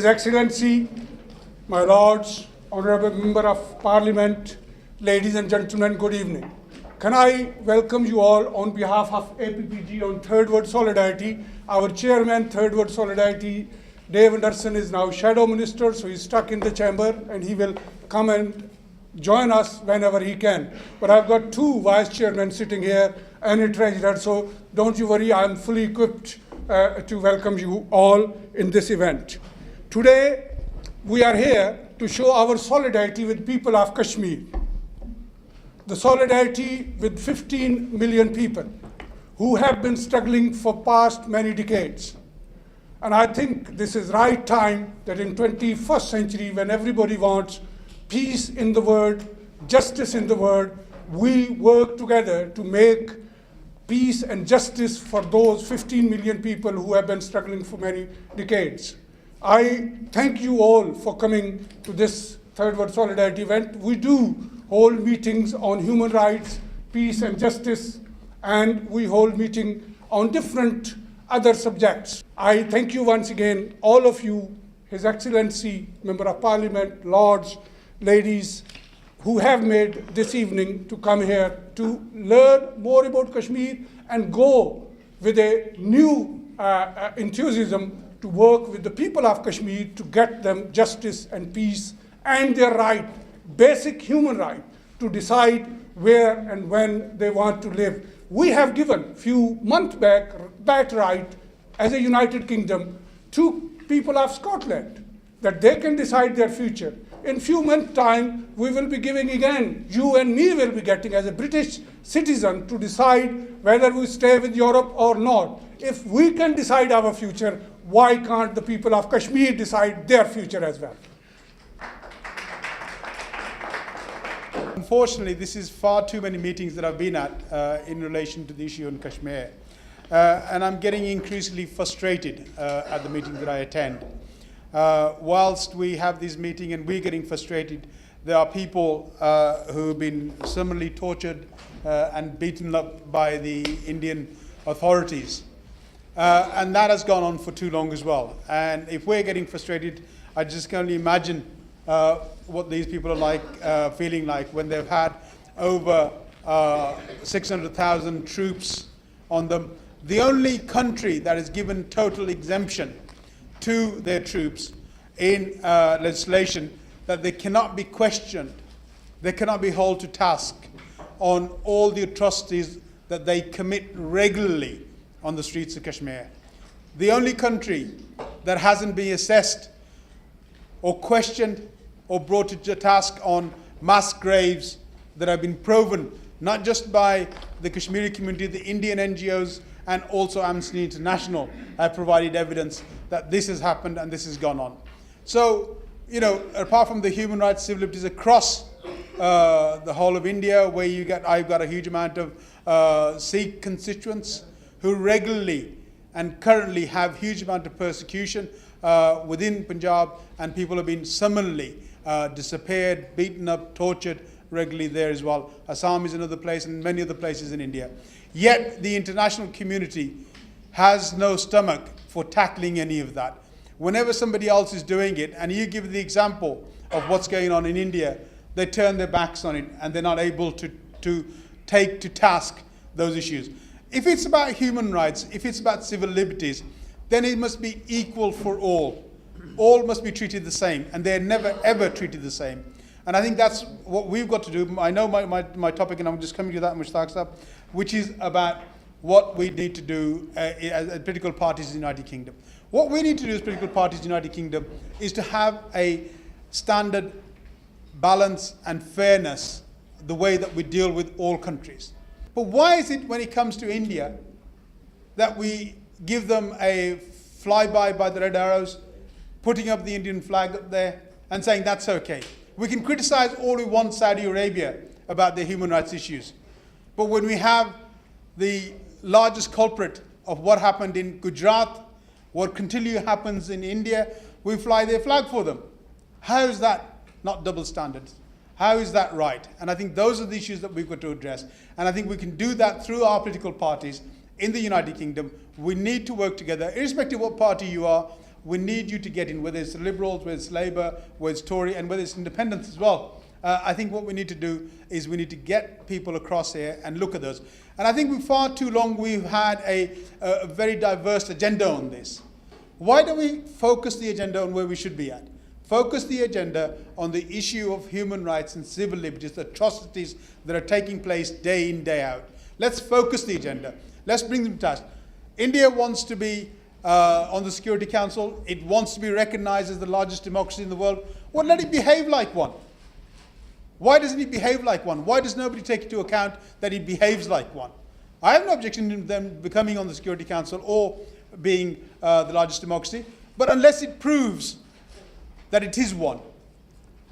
His Excellency, my Lords, Honourable Member of Parliament, ladies and gentlemen, good evening. Can I welcome you all on behalf of APPG on Third World Solidarity. Our chairman, Third World Solidarity, Dave Anderson, is now Shadow Minister, so he's stuck in the chamber and he will come and join us whenever he can. But I've got two vice chairmen sitting here and a treasurer, so don't you worry, I'm fully equipped to welcome you all in this event. Today, we are here to show our solidarity with people of Kashmir. The solidarity with 15 million people who have been struggling for past many decades. And I think this is right time that in 21st century, when everybody wants peace in the world, justice in the world, we work together to make peace and justice for those 15 million people who have been struggling for many decades. I thank you all for coming to this Third World Solidarity event. We do hold meetings on human rights, peace and justice, and we hold meetings on different other subjects. I thank you once again, all of you, His Excellency, Member of Parliament, Lords, ladies, who have made this evening to come here to learn more about Kashmir and go with a new enthusiasm to work with the people of Kashmir to get them justice and peace and their right, basic human right, to decide where and when they want to live. We have given few months back that right as a United Kingdom to people of Scotland, that they can decide their future. In few months' time, we will be giving again, you and me will be getting as a British citizen to decide whether we stay with Europe or not. If we can decide our future, why can't the people of Kashmir decide their future as well? Unfortunately, this is far too many meetings that I've been at in relation to the issue in Kashmir. And I'm getting increasingly frustrated at the meetings that I attend. Whilst we have this meeting and we're getting frustrated, there are people who have been similarly tortured and beaten up by the Indian authorities. And that has gone on for too long as well. And if we're getting frustrated, I just can only imagine what these people are like, feeling like when they've had over 600,000 troops on them. The only country that has given total exemption to their troops in legislation that they cannot be questioned, they cannot be held to task on all the atrocities that they commit regularly on the streets of Kashmir. The only country that hasn't been assessed or questioned or brought to task on mass graves that have been proven, not just by the Kashmiri community, the Indian NGOs, and also Amnesty International have provided evidence that this has happened and this has gone on. So, you know, apart from the human rights, civil liberties across the whole of India, where I've got a huge amount of Sikh constituents who regularly and currently have huge amount of persecution within Punjab, and people have been similarly disappeared, beaten up, tortured regularly there as well. Assam is another place and many other places in India. Yet the international community has no stomach for tackling any of that. Whenever somebody else is doing it, and you give the example of what's going on in India, they turn their backs on it and they're not able to take to task those issues. If it's about human rights, if it's about civil liberties, then it must be equal for all. All must be treated the same, and they're never ever treated the same. And I think that's what we've got to do. I know my topic, and I'm just coming to that, Mushtaq's up, which is about what we need to do as political parties in the United Kingdom. What we need to do as political parties in the United Kingdom is to have a standard balance and fairness, the way that we deal with all countries. But why is it when it comes to India that we give them a flyby by the red arrows, putting up the Indian flag up there and saying that's okay? We can criticize all we want Saudi Arabia about their human rights issues. But when we have the largest culprit of what happened in Gujarat, what continually happens in India, we fly their flag for them. How is that not double standards? How is that right? And I think those are the issues that we've got to address. And I think we can do that through our political parties in the United Kingdom. We need to work together, irrespective of what party you are, we need you to get in, whether it's Liberals, whether it's Labour, whether it's Tory, and whether it's Independents as well. I think what we need to do is we need to get people across here and look at those. And I think for far too long we've had a very diverse agenda on this. Why don't we focus the agenda on where we should be at? Focus the agenda on the issue of human rights and civil liberties, the atrocities that are taking place day in, day out. Let's focus the agenda. Let's bring them to task. India wants to be on the Security Council. It wants to be recognized as the largest democracy in the world. Well, let it behave like one. Why doesn't he behave like one? Why does nobody take into account that he behaves like one? I have no objection to them becoming on the Security Council or being the largest democracy, but unless it proves that it is one.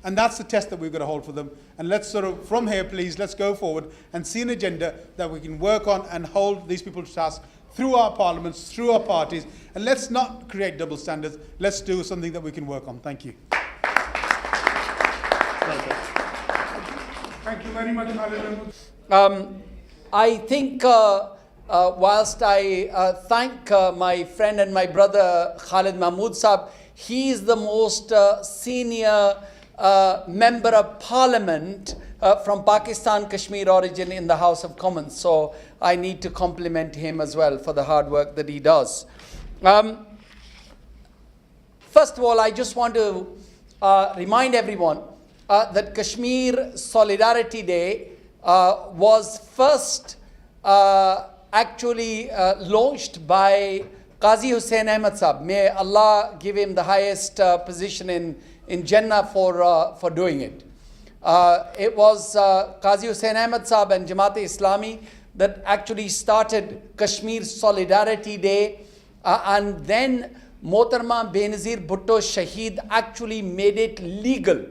And that's the test that we've got to hold for them. And let's sort of, from here, please, let's go forward and see an agenda that we can work on and hold these people to task through our parliaments, through our parties. And let's not create double standards. Let's do something that we can work on. Thank you. Thank you very much, Khalid. I think whilst I thank my friend and my brother Khalid Mahmood Saab, he is the most senior member of parliament from Pakistan, Kashmir origin in the House of Commons. So I need to compliment him as well for the hard work that he does. First of all, I just want to remind everyone that Kashmir Solidarity Day was first actually launched by Qazi Hussain Ahmad Saab. May Allah give him the highest position in Jannah for doing it. It was Qazi Hussain Ahmad Saab and Jamaat-e Islami that actually started Kashmir Solidarity Day, and then Mohtarma Benazir Bhutto Shaheed actually made it legal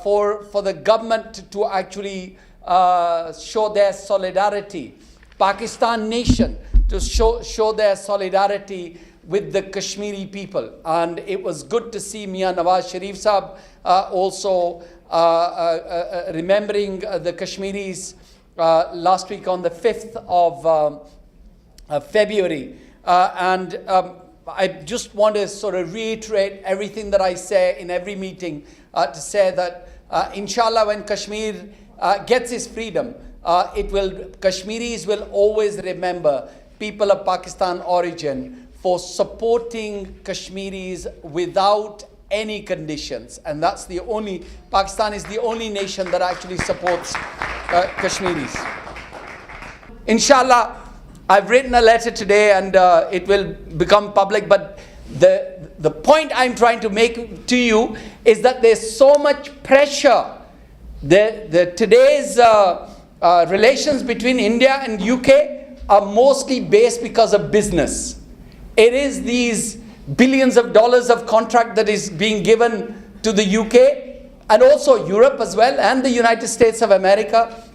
for the government to actually show their solidarity. Pakistan nation to show their solidarity with the Kashmiri people. And it was good to see Mian Nawaz Sharif Saab also remembering the Kashmiris last week on the 5th of February. I just want to sort of reiterate everything that I say in every meeting to say that inshallah when Kashmir gets its freedom, Kashmiris will always remember people of Pakistan origin for supporting Kashmiris without any conditions. And that's the only, Pakistan is the only nation that actually supports Kashmiris. Inshallah, I've written a letter today and it will become public, but the point I'm trying to make to you is that there's so much pressure. Today's relations between India and UK are mostly based because of business. It is these billions of dollars of contract that is being given to the UK and also Europe as well and the United States of America.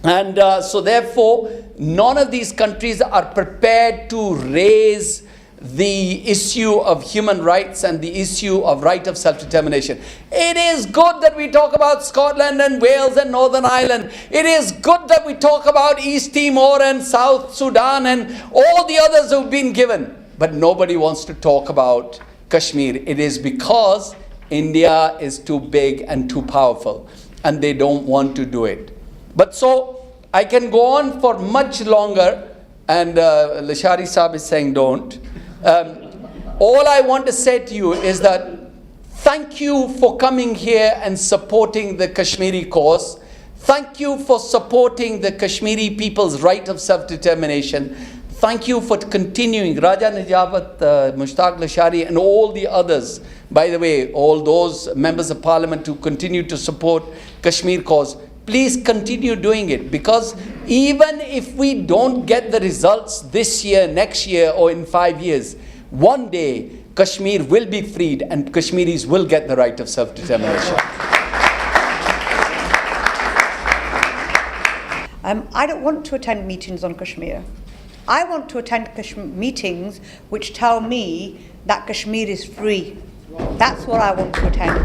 And so therefore, none of these countries are prepared to raise the issue of human rights and the issue of right of self-determination. It is good that we talk about Scotland and Wales and Northern Ireland. It is good that we talk about East Timor and South Sudan and all the others who've been given. But nobody wants to talk about Kashmir. It is because India is too big and too powerful and they don't want to do it. But so I can go on for much longer, and Lashari Saab is saying don't. All I want to say to you is that thank you for coming here and supporting the Kashmiri cause. Thank you for supporting the Kashmiri people's right of self-determination. Thank you for continuing, Raja Najabat, Mushtaq Lashari and all the others. By the way, all those members of parliament who continue to support Kashmir cause. Please continue doing it, because even if we don't get the results this year, next year or in 5 years, one day Kashmir will be freed and Kashmiris will get the right of self-determination. I don't want to attend meetings on Kashmir. I want to attend meetings which tell me that Kashmir is free. That's what I want to attend.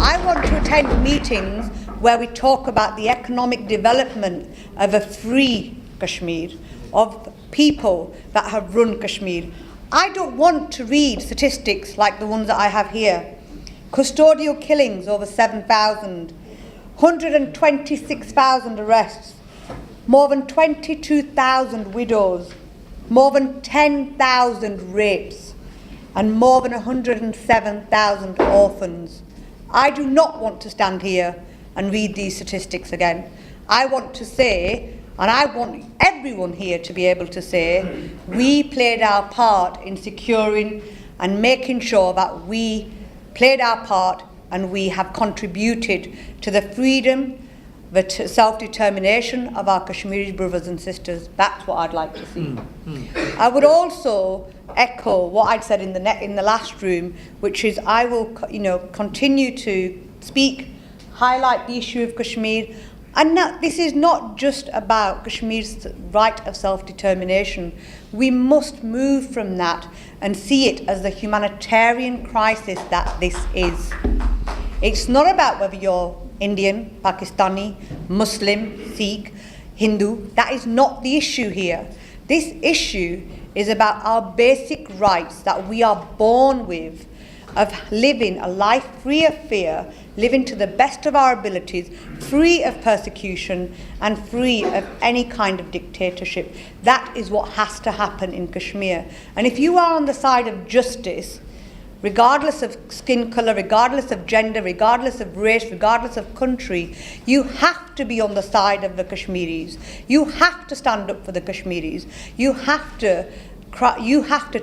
I want to attend meetings where we talk about the economic development of a free Kashmir, of people that have run Kashmir. I don't want to read statistics like the ones that I have here. Custodial killings over 7,000, 126,000 arrests, more than 22,000 widows, more than 10,000 rapes, and more than 107,000 orphans. I do not want to stand here and read these statistics again. I want to say, and I want everyone here to be able to say, we played our part in securing and making sure that we played our part and we have contributed to the freedom, the self-determination of our Kashmiri brothers and sisters. That's what I'd like to see. I would also echo what I'd said in the last room, which is I will continue to speak, highlight the issue of Kashmir. And this is not just about Kashmir's right of self-determination. We must move from that and see it as the humanitarian crisis that this is. It's not about whether you're Indian, Pakistani, Muslim, Sikh, Hindu. That is not the issue here. This issue is about our basic rights that we are born with, of living a life free of fear, living to the best of our abilities, free of persecution and free of any kind of dictatorship. That is what has to happen in Kashmir. And if you are on the side of justice, regardless of skin colour, regardless of gender, regardless of race, regardless of country, you have to be on the side of the Kashmiris. You have to stand up for the Kashmiris. You have to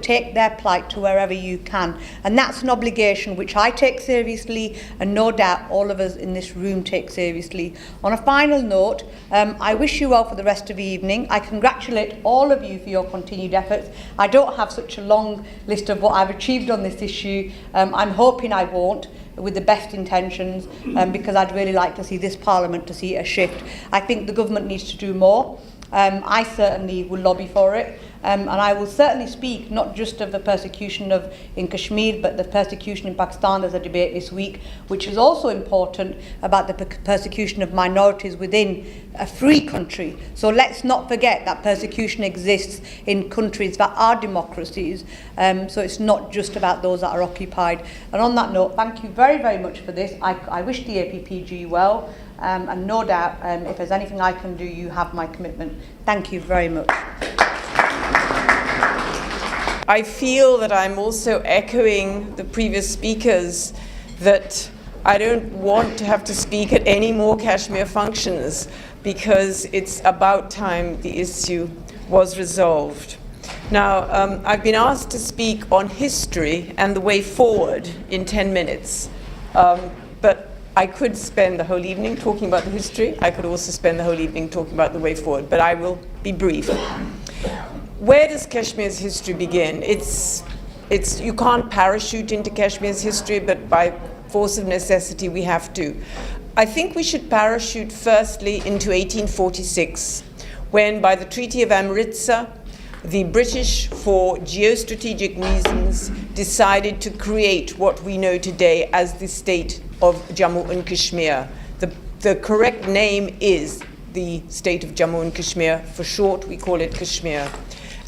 take their plight to wherever you can. And that's an obligation which I take seriously, and no doubt all of us in this room take seriously. On a final note, I wish you well for the rest of the evening. I congratulate all of you for your continued efforts. I don't have such a long list of what I've achieved on this issue. I'm hoping I won't, with the best intentions, because I'd really like to see this Parliament to see a shift. I think the government needs to do more. I certainly will lobby for it, and I will certainly speak not just of the persecution in Kashmir, but the persecution in Pakistan. There's a debate this week, which is also important, about the persecution of minorities within a free country. So let's not forget that persecution exists in countries that are democracies. So it's not just about those that are occupied. And on that note, thank you very, very much for this. I wish the APPG well. And no doubt, if there's anything I can do, you have my commitment. Thank you very much. I feel that I'm also echoing the previous speakers, that I don't want to have to speak at any more Kashmir functions, because it's about time the issue was resolved. Now, I've been asked to speak on history and the way forward in 10 minutes. But I could spend the whole evening talking about the history. I could also spend the whole evening talking about the way forward, but I will be brief. Where does Kashmir's history begin? You can't parachute into Kashmir's history, but by force of necessity we have to. I think we should parachute firstly into 1846, when by the Treaty of Amritsar, the British, for geostrategic reasons, decided to create what we know today as the state of Jammu and Kashmir. The correct name is the state of Jammu and Kashmir. For short, we call it Kashmir.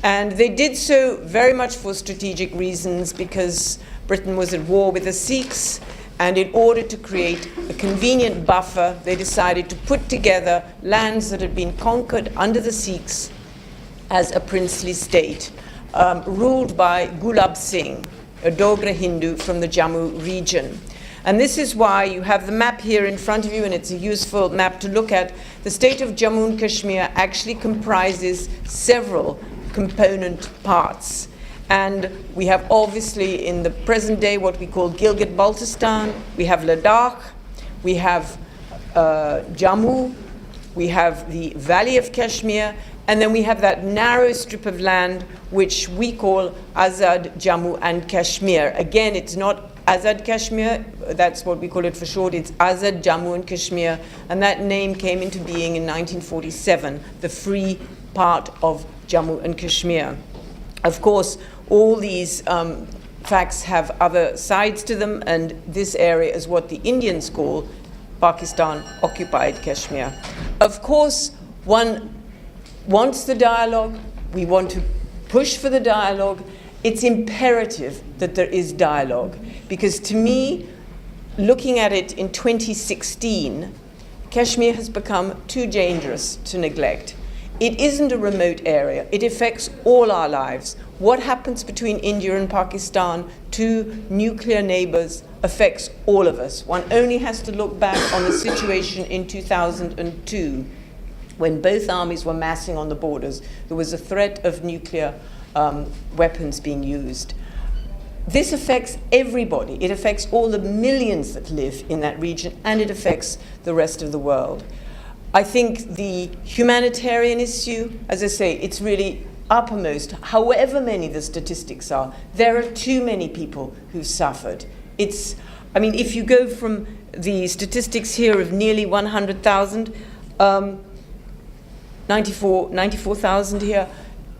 And they did so very much for strategic reasons, because Britain was at war with the Sikhs, and in order to create a convenient buffer, they decided to put together lands that had been conquered under the Sikhs as a princely state, ruled by Gulab Singh, a Dogra Hindu from the Jammu region. And this is why you have the map here in front of you, and it's a useful map to look at. The state of Jammu and Kashmir actually comprises several component parts. And we have obviously in the present day what we call Gilgit-Baltistan, we have Ladakh, we have Jammu, we have the Valley of Kashmir, and then we have that narrow strip of land which we call Azad Jammu and Kashmir. Again, it's not Azad Kashmir, that's what we call it for short, it's Azad Jammu and Kashmir, and that name came into being in 1947, the free part of Jammu and Kashmir. Of course, all these facts have other sides to them, and this area is what the Indians call Pakistan-occupied Kashmir. Of course, one wants the dialogue, we want to push for the dialogue. it's imperative that there is dialogue, because to me, looking at it in 2016, Kashmir has become too dangerous to neglect. It isn't a remote area. It affects all our lives. What happens between India and Pakistan, two nuclear neighbors, affects all of us. One only has to look back on the situation in 2002, when both armies were massing on the borders. There was a threat of nuclear weapons being used. This affects everybody. It affects all the millions that live in that region, and it affects the rest of the world. I think the humanitarian issue, as I say, it's really uppermost. However many the statistics are, there are too many people who've suffered. I mean, if you go from the statistics here of nearly 100,000, 94,000 here,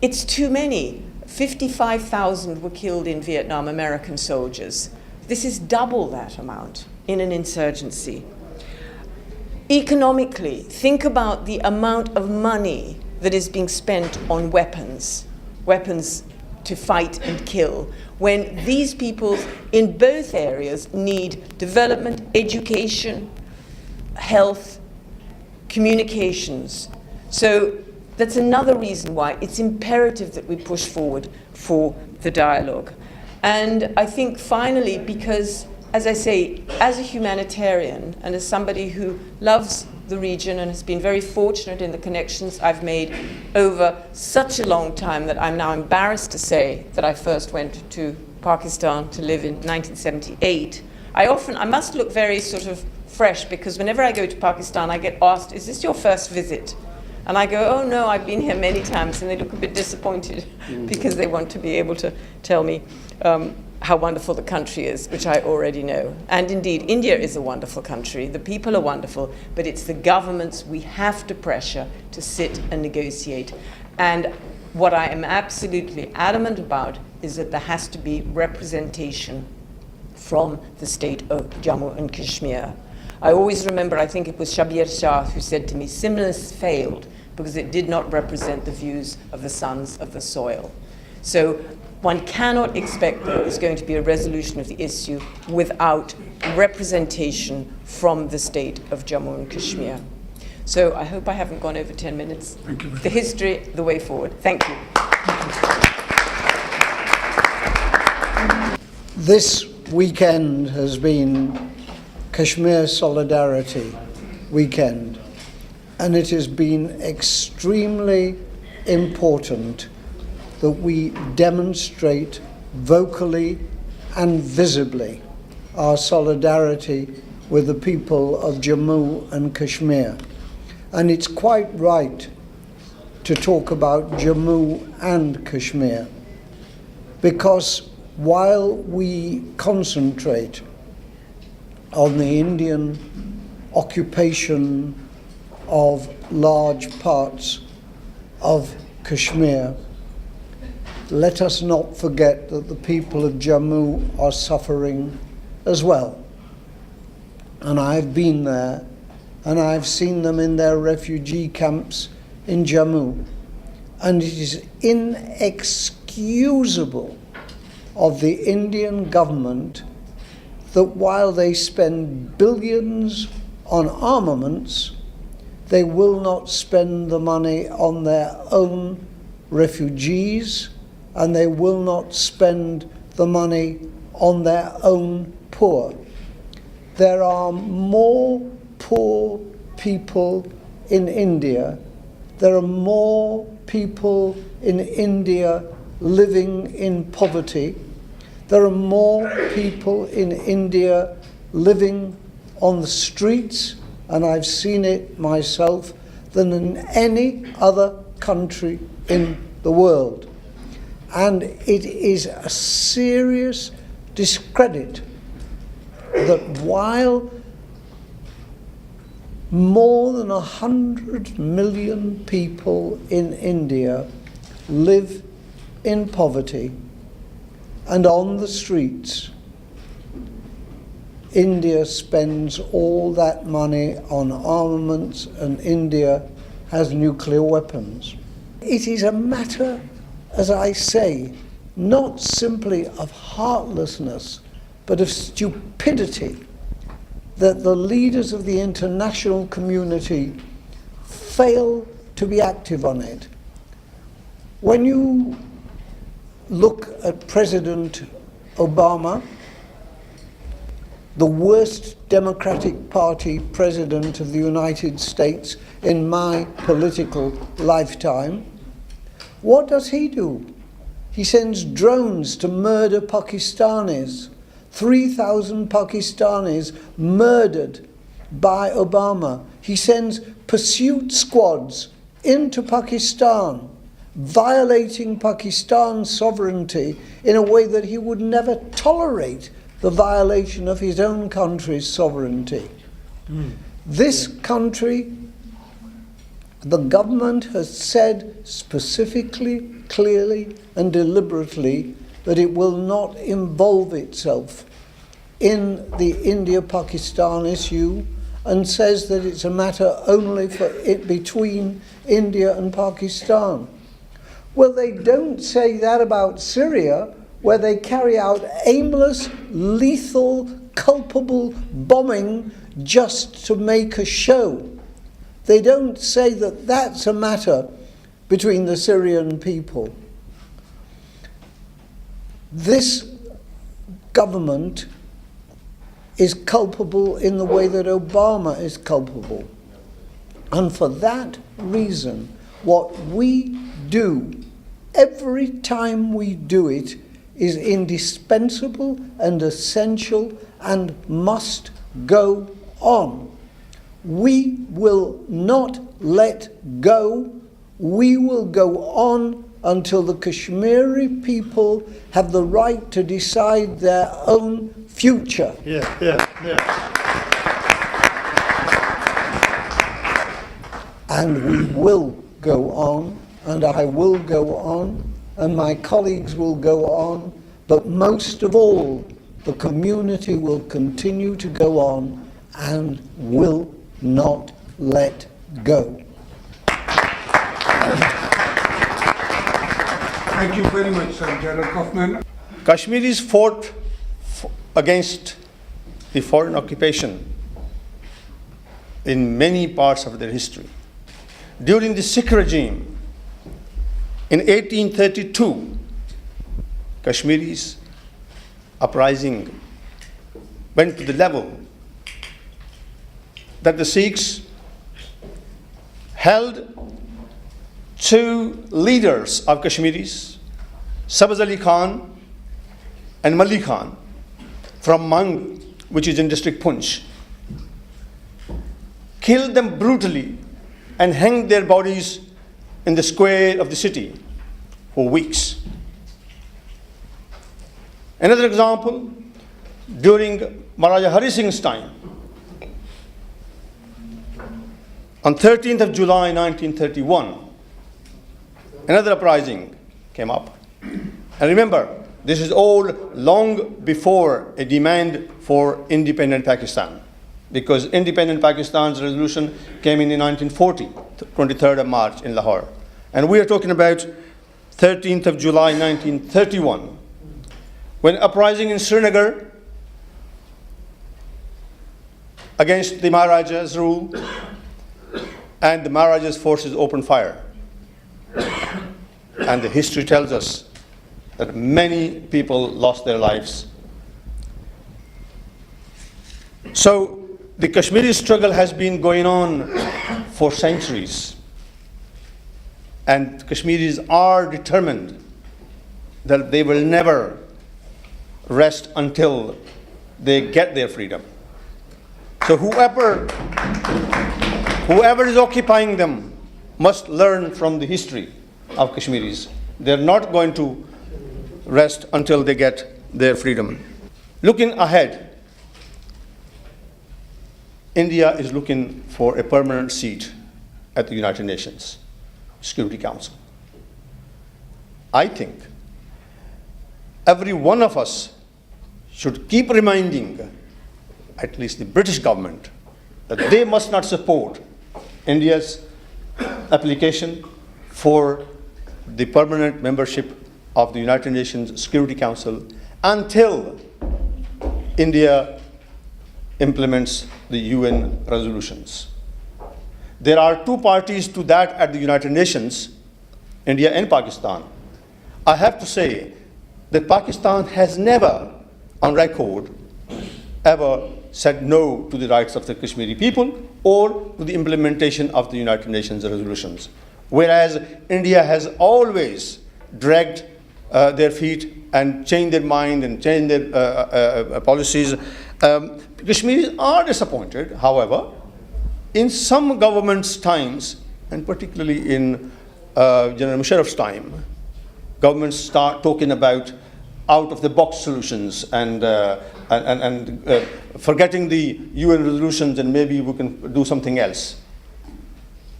it's too many. 55,000 were killed in Vietnam, American soldiers. This is double that amount in an insurgency. Economically, think about the amount of money that is being spent on weapons to fight and kill, when these people in both areas need development, education, health, communications. So that's another reason why it's imperative that we push forward for the dialogue. And I think finally, because, as I say, as a humanitarian and as somebody who loves the region and has been very fortunate in the connections I've made over such a long time that I'm now embarrassed to say that I first went to Pakistan to live in 1978. I must look very sort of fresh, because whenever I go to Pakistan, I get asked, is this your first visit? And I go, oh no, I've been here many times, and they look a bit disappointed because they want to be able to tell me how wonderful the country is, which I already know. And indeed, India is a wonderful country. The people are wonderful, but it's the governments we have to pressure to sit and negotiate. And what I am absolutely adamant about is that there has to be representation from the state of Jammu and Kashmir. I always remember, I think it was Shabir Shah who said to me, Simlas failed because it did not represent the views of the sons of the soil. So one cannot expect that there's going to be a resolution of the issue without representation from the state of Jammu and Kashmir. So I hope I haven't gone over 10 minutes. Thank you. The history, the way forward. Thank you. This weekend has been Kashmir Solidarity Weekend, and it has been extremely important that we demonstrate vocally and visibly our solidarity with the people of Jammu and Kashmir. And it's quite right to talk about Jammu and Kashmir, because while we concentrate on the Indian occupation of large parts of Kashmir, let us not forget that the people of Jammu are suffering as well. And I've been there, and I've seen them in their refugee camps in Jammu. And it is inexcusable of the Indian government that while they spend billions on armaments, they will not spend the money on their own refugees, and they will not spend the money on their own poor. There are more poor people in India. There are more people in India living in poverty. There are more people in India living on the streets, and I've seen it myself, than in any other country in the world. And it is a serious discredit that while more than 100 million people in India live in poverty and on the streets, India spends all that money on armaments, and India has nuclear weapons. It is a matter, as I say, not simply of heartlessness, but of stupidity that the leaders of the international community fail to be active on it. When you look at President Obama, the worst Democratic Party president of the United States in my political lifetime, what does he do? He sends drones to murder Pakistanis. 3,000 Pakistanis murdered by Obama. He sends pursuit squads into Pakistan, violating Pakistan's sovereignty in a way that he would never tolerate the violation of his own country's sovereignty. This country, the government has said specifically, clearly and deliberately that it will not involve itself in the India-Pakistan issue, and says that it's a matter only for it between India and Pakistan. Well, they don't say that about Syria, where they carry out aimless, lethal, culpable bombing just to make a show. They don't say that that's a matter between the Syrian people. This government is culpable in the way that Obama is culpable. And for that reason, what we do, every time we do it, is indispensable and essential and must go on. We will not let go. We will go on until the Kashmiri people have the right to decide their own future. And we will go on, and I will go on, and my colleagues will go on, but most of all, the community will continue to go on and will not let go. Thank you very much, Sir Gerald Kaufman. Kashmiris fought against the foreign occupation in many parts of their history. During the Sikh regime, in 1832, Kashmiris uprising went to the level that the Sikhs held two leaders of Kashmiris, Sabaz Ali Khan and Mali Khan, from Mang, which is in district Punch, killed them brutally and hanged their bodies in the square of the city for weeks. Another example, during Maharaja Hari Singh's time, on 13th of July 1931, another uprising came up. And remember, this is all long before a demand for independent Pakistan, because independent Pakistan's resolution came in 1940, 23rd of March in Lahore. And we are talking about 13th of July 1931, when uprising in Srinagar against the Maharaja's rule, and the Maharaja's forces opened fire. And the history tells us that many people lost their lives. So the Kashmiri struggle has been going on for centuries. And Kashmiris are determined that they will never rest until they get their freedom. So whoever is occupying them must learn from the history of Kashmiris. They're not going to rest until they get their freedom. Looking ahead, India is looking for a permanent seat at the United Nations Security Council. I think every one of us should keep reminding, at least the British government, that they must not support India's application for the permanent membership of the United Nations Security Council until India implements the UN resolutions. There are two parties to that at the United Nations, India and Pakistan. I have to say that Pakistan has never, on record, ever said no to the rights of the Kashmiri people or to the implementation of the United Nations resolutions. Whereas India has always dragged their feet and changed their mind and changed their policies. Kashmiris are disappointed, however, in some governments' times, and particularly in General Musharraf's time, governments start talking about out-of-the-box solutions and forgetting the UN resolutions and maybe we can do something else.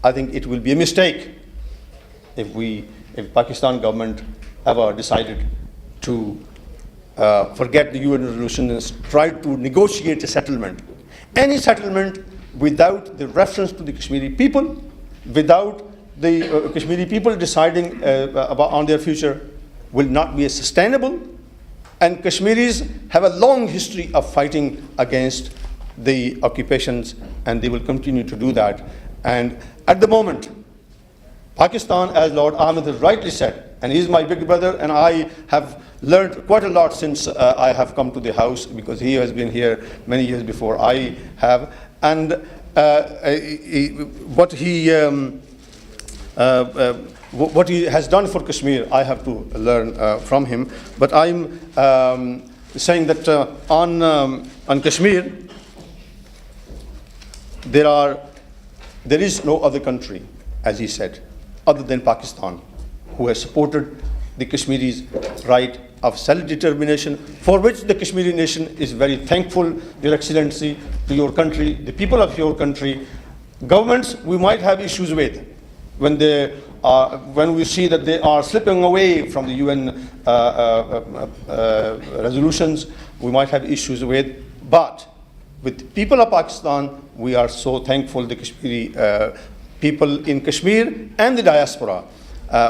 I think it will be a mistake if Pakistan government ever decided to forget the UN resolution and try to negotiate a settlement. Any settlement without the reference to the Kashmiri people, without the Kashmiri people deciding on their future, will not be sustainable. And Kashmiris have a long history of fighting against the occupations, and they will continue to do that. And at the moment, Pakistan, as Lord Ahmed has rightly said, and he is my big brother, and I have learned quite a lot since I have come to the house, because he has been here many years before I have. And what he has done for Kashmir, I have to learn from him. But I'm saying that on Kashmir, there is no other country, as he said, other than Pakistan, who has supported the Kashmiris' right of self-determination, for which the Kashmiri nation is very thankful, Your Excellency, to your country, the people of your country. Governments we might have issues with when we see that they are slipping away from the UN resolutions, we might have issues with. But with the people of Pakistan, we are so thankful, the Kashmiri people in Kashmir and the diaspora,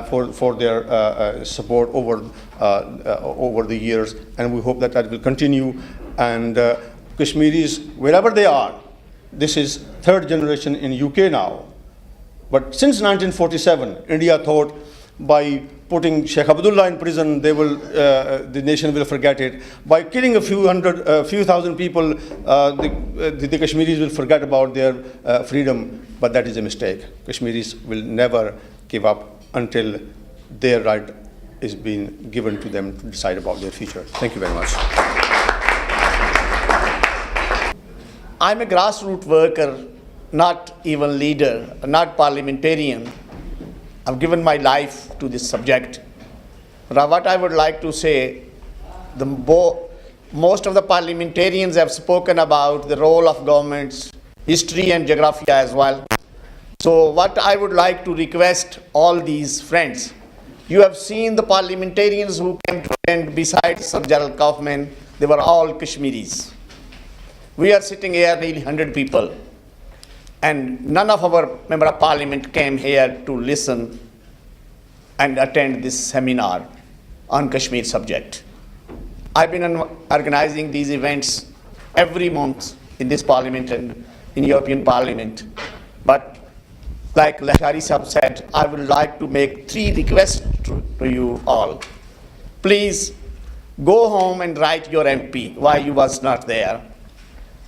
for their support over the years, and we hope that that will continue. And Kashmiris, wherever they are, this is third generation in UK now. But since 1947, India thought by putting Sheikh Abdullah in prison, the nation will forget it. By killing a few thousand people, the Kashmiris will forget about their freedom. But that is a mistake. Kashmiris will never give up until their right is being given to them to decide about their future. Thank you very much. I'm a grassroots worker, not even leader, not parliamentarian. I've given my life to this subject. But what I would like to say, most of the parliamentarians have spoken about the role of governments, history and geography as well. So what I would like to request all these friends, you have seen the parliamentarians who came to attend besides Sir Gerald Kaufman, they were all Kashmiris. We are sitting here nearly 100 people, and none of our member of parliament came here to listen and attend this seminar on Kashmir subject. I've been organizing these events every month in this parliament and in European Parliament. But like Lashari Sahab said, I would like to make 3 requests to you all. Please go home and write your MP why you was not there.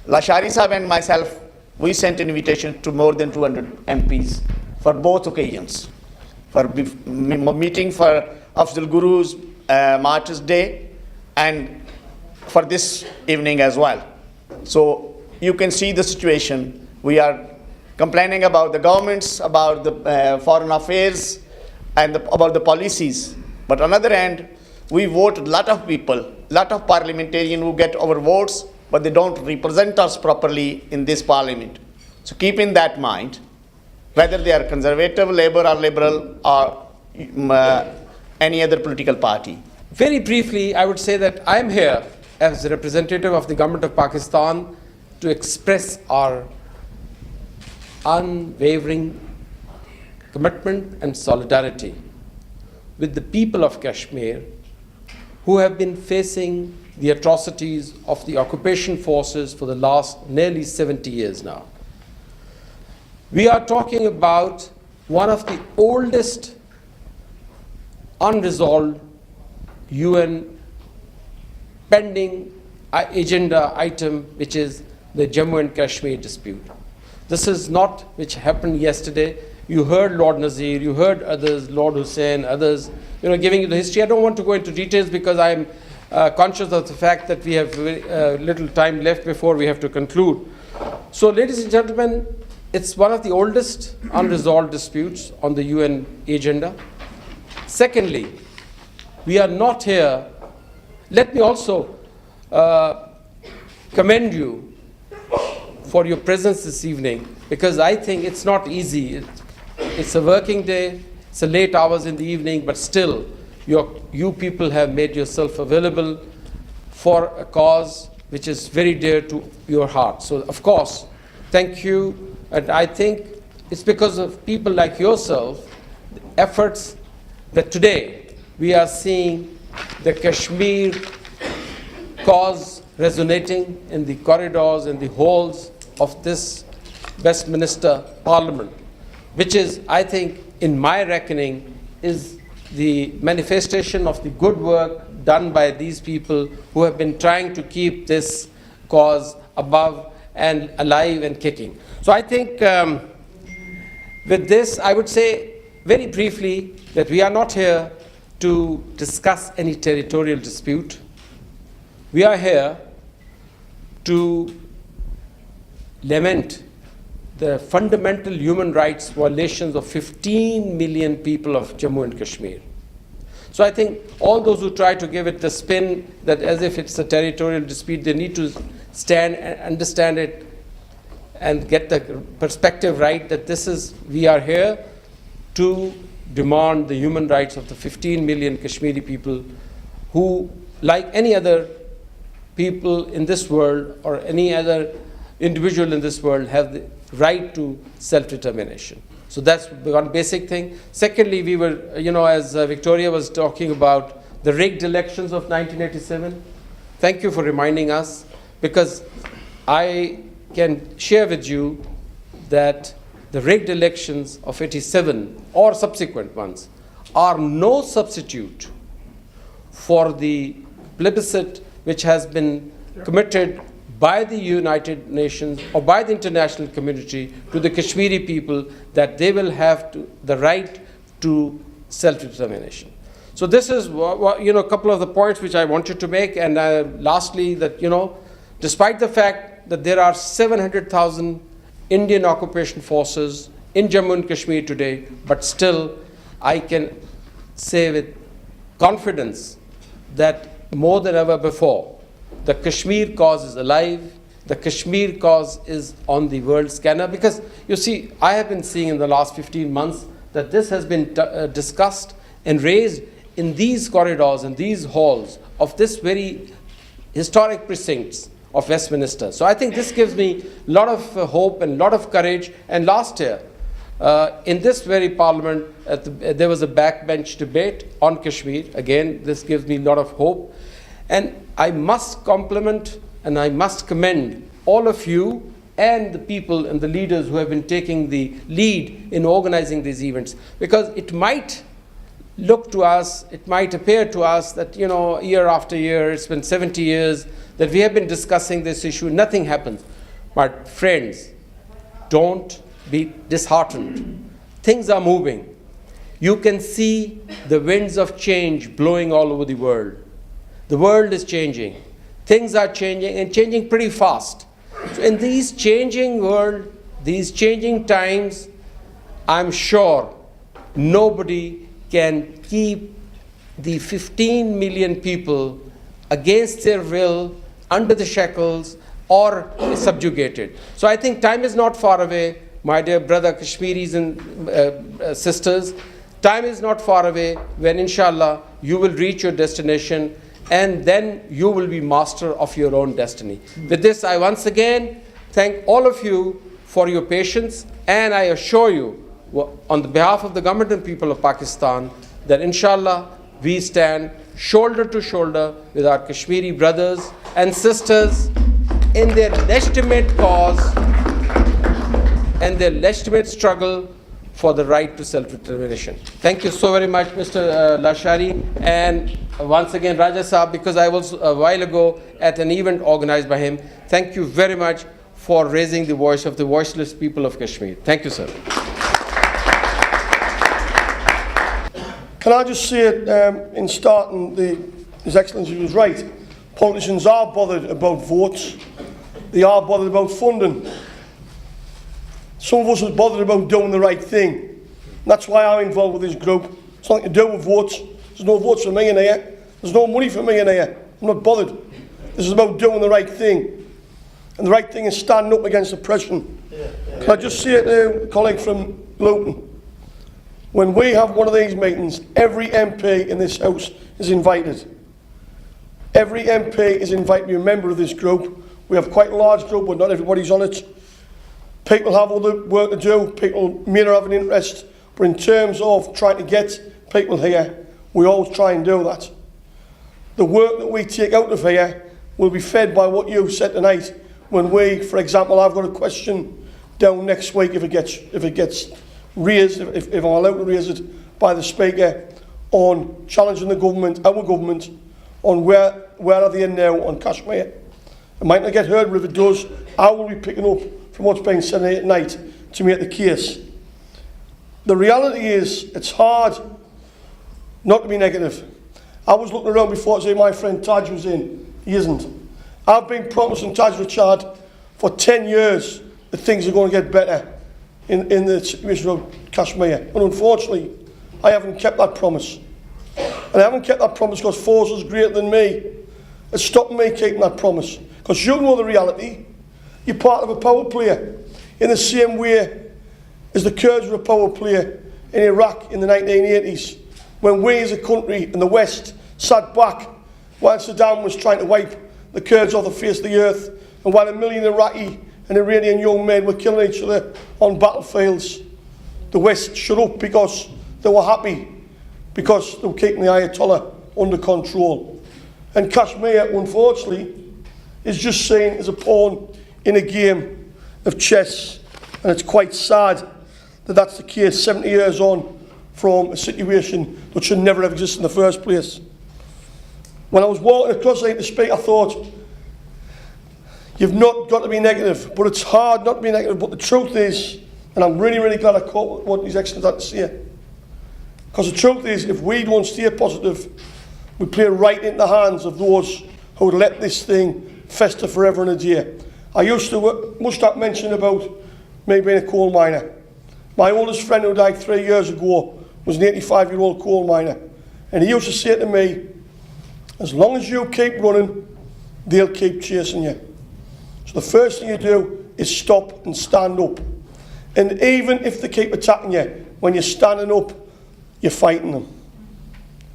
Lashari Sahab and myself, we sent invitation to more than 200 MPs for both occasions, for meeting for Afzal Guru's Martyrs Day and for this evening as well. So you can see the situation. We are complaining about the governments, about the foreign affairs, and about the policies. But on the other hand, we vote a lot of people, lot of parliamentarians who get our votes, but they don't represent us properly in this parliament. So keep in that mind, whether they are conservative, Labour or Liberal, or any other political party. Very briefly, I would say that I am here as a representative of the government of Pakistan to express our unwavering commitment and solidarity with the people of Kashmir who have been facing the atrocities of the occupation forces for the last nearly 70 years now. We are talking about one of the oldest unresolved UN pending agenda item, which is the Jammu and Kashmir dispute. This is not which happened yesterday. You heard Lord Nazir, you heard others, Lord Hussein, others, giving you the history. I don't want to go into details because I'm conscious of the fact that we have very little time left before we have to conclude. So, ladies and gentlemen, it's one of the oldest unresolved disputes on the UN agenda. Secondly, we are not here. Let me also commend you for your presence this evening, because I think it's not easy. It's a working day, it's a late hours in the evening, but still you people have made yourself available for a cause which is very dear to your heart. So of course, thank you. And I think it's because of people like yourself, the efforts, that today we are seeing the Kashmir cause resonating in the corridors and the halls of this Westminster Parliament, which is, I think, in my reckoning, is the manifestation of the good work done by these people who have been trying to keep this cause above and alive and kicking. So I think with this, I would say very briefly that we are not here to discuss any territorial dispute. We are here to lament the fundamental human rights violations of 15 million people of Jammu and Kashmir. So I think all those who try to give it the spin that as if it's a territorial dispute, they need to stand and understand it and get the perspective right, that we are here to demand the human rights of the 15 million Kashmiri people who, like any other people in this world or any other individual in this world, have the right to self-determination. So that's one basic thing. Secondly, we were, as Victoria was talking about the rigged elections of 1987. Thank you for reminding us, because I can share with you that the rigged elections of 87 or subsequent ones are no substitute for the plebiscite which has been committed by the United Nations or by the international community to the Kashmiri people, that they will have the right to self-determination. So this is a couple of the points which I wanted to make. And lastly, that despite the fact that there are 700,000 Indian occupation forces in Jammu and Kashmir today, but still I can say with confidence that more than ever before, the Kashmir cause is alive. The Kashmir cause is on the world scanner, because you see, I have been seeing in the last 15 months that this has been discussed and raised in these corridors and these halls of this very historic precincts of Westminster. So I think this gives me a lot of hope and a lot of courage. And last year, in this very parliament, there was a backbench debate on Kashmir. Again, this gives me a lot of hope. And I must compliment and I must commend all of you and the people and the leaders who have been taking the lead in organizing these events. Because it might look to us, it might appear to us that, year after year, it's been 70 years that we have been discussing this issue, nothing happens. But friends, don't be disheartened. Things are moving. You can see the winds of change blowing all over the world. The world is changing. Things are changing, and changing pretty fast. So in these changing world, these changing times, I'm sure nobody can keep the 15 million people against their will, under the shackles, or subjugated. So I think time is not far away, my dear brother Kashmiris and sisters. Time is not far away when, inshallah, you will reach your destination, and then you will be master of your own destiny. With this, I once again thank all of you for your patience, and I assure you, on the behalf of the government and people of Pakistan, that inshallah we stand shoulder to shoulder with our Kashmiri brothers and sisters in their legitimate cause and their legitimate struggle for the right to self-determination. Thank you so very much, Mr. Lashari, and once again Raja Saab, because I was a while ago at an event organized by him. Thank you very much for raising the voice of the voiceless people of Kashmir. Thank you, sir. Can I just say it in starting, His Excellency was right. Politicians are bothered about votes. They are bothered about funding. Some of us are bothered about doing the right thing. That's why I'm involved with this group. It's nothing to do with votes. There's no votes for me in here. There's no money for me in here. I'm not bothered. This is about doing the right thing. And the right thing is standing up against oppression. Can I just say it to a colleague from Luton? When we have one of these meetings, every MP in this House is invited. Every MP is invited to be a member of this group. We have quite a large group, but not everybody's on it. People have other work to do. People may not have an interest. But in terms of trying to get people here, we always try and do that. The work that we take out of here will be fed by what you said tonight. When we, for example, I've got a question down next week if it gets raised, if I'm allowed to raise it by the Speaker, on challenging the government, our government, on where are they now on Kashmir. It might not get heard, but if it does, I will be picking up from what's being said here tonight to make the case. The reality is, it's hard not to be negative. I was looking around before to say my friend Taj was in. He isn't. I've been promising Taj Richard for 10 years that things are going to get better in the situation of Kashmir. And unfortunately, I haven't kept that promise. And I haven't kept that promise because forces greater than me have stopped me keeping that promise. Because you know the reality. You're part of a power player in the same way as the Kurds were a power player in Iraq in the 1980s, when we as a country in the West sat back while Saddam was trying to wipe the Kurds off the face of the earth, and while 1 million Iraqi and Iranian young men were killing each other on battlefields. The West shut up because they were happy, because they were keeping the Ayatollah under control. And Kashmir, unfortunately, is just seen as a pawn in a game of chess. And it's quite sad that that's the case 70 years on from a situation that should never have existed in the first place. When I was walking across here to speak, I thought, you've not got to be negative, but it's hard not to be negative. But the truth is, and I'm really, really glad I caught what His Excellency had to say, because the truth is, if we don't stay positive, we play right into the hands of those who would let this thing fester forever and a day. I must have mentioned about me being a coal miner. My oldest friend who died 3 years ago was an 85-year-old coal miner. And he used to say to me, as long as you keep running, they'll keep chasing you. So the first thing you do is stop and stand up. And even if they keep attacking you, when you're standing up, you're fighting them.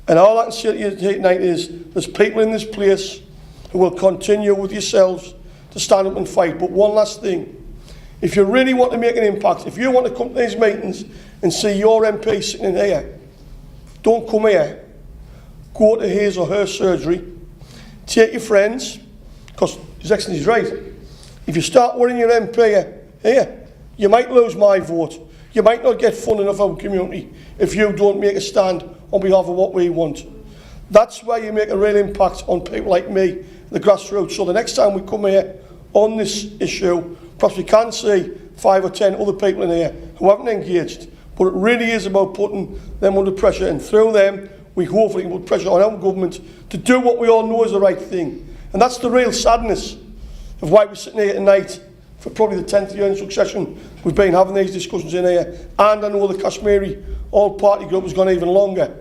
And all I can say to you tonight is, there's people in this place who will continue with yourselves to stand up and fight. But one last thing, if you really want to make an impact, if you want to come to these meetings and see your MP sitting in here, don't come here. Go to his or her surgery. Take your friends, because His Excellency is right. If you start worrying your MP here, you might lose my vote. You might not get funding of our community if you don't make a stand on behalf of what we want. That's where you make a real impact on people like me, the grassroots. So the next time we come here on this issue, perhaps we can see 5 or 10 other people in here who haven't engaged. But it really is about putting them under pressure, and through them, we hopefully can put pressure on our government to do what we all know is the right thing. And that's the real sadness of why we're sitting here tonight for probably the 10th year in succession. We've been having these discussions in here, and I know the Kashmiri all-party group has gone even longer,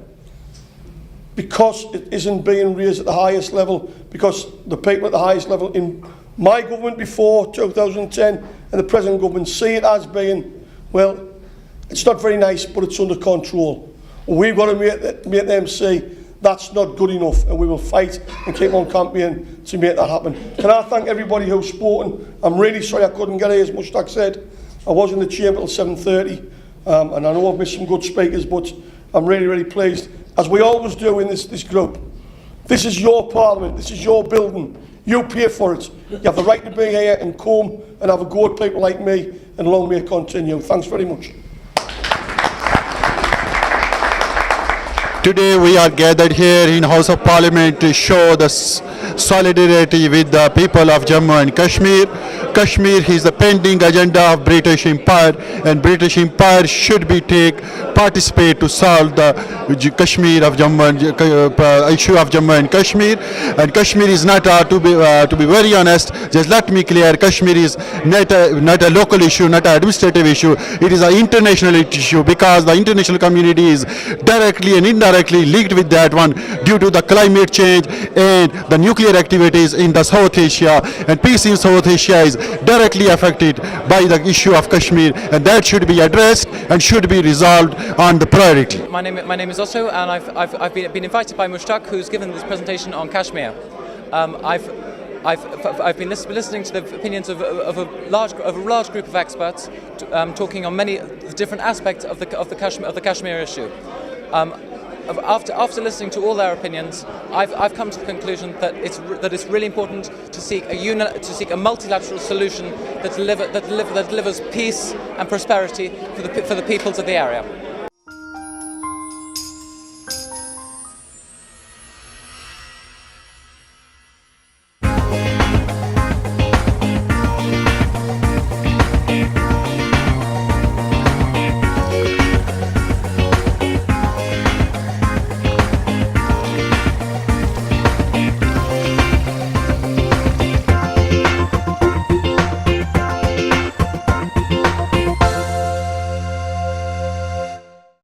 because it isn't being raised at the highest level, because the people at the highest level in my government before 2010 and the present government see it as being, well, it's not very nice, but it's under control. We've got to make them see that's not good enough, and we will fight and keep on campaigning to make that happen. Can I thank everybody who's spoken? I'm really sorry I couldn't get here, as Mushtaq said. I was in the chamber till 7:30, and I know I've missed some good speakers, but I'm really, really pleased, as we always do in this group. This is your parliament, this is your building. You pay for it. You have the right to be here and come and have a go at people like me, and long may it continue. Thanks very much. Today we are gathered here in House of Parliament to show the solidarity with the people of Jammu and Kashmir. Kashmir is the pending agenda of British Empire, and British Empire should be participate to solve the Kashmir of Jammu and, issue of Jammu and Kashmir. And Kashmir is not, to be very honest, just let me clear, Kashmir is not a local issue, not an administrative issue. It is an international issue, because the international community is directly and indirectly linked with that one due to the climate change and the nuclear activities in the South Asia, and peace in South Asia is directly affected by the issue of Kashmir, and that should be addressed and should be resolved on the priority. My name is Osso, and I've been invited by Mushtaq, who's given this presentation on Kashmir. I've been listening to the opinions of a large group of experts talking on many different aspects of the Kashmir issue. After listening to all their opinions, I've come to the conclusion that it's really important to seek a multilateral solution that delivers peace and prosperity for the peoples of the area.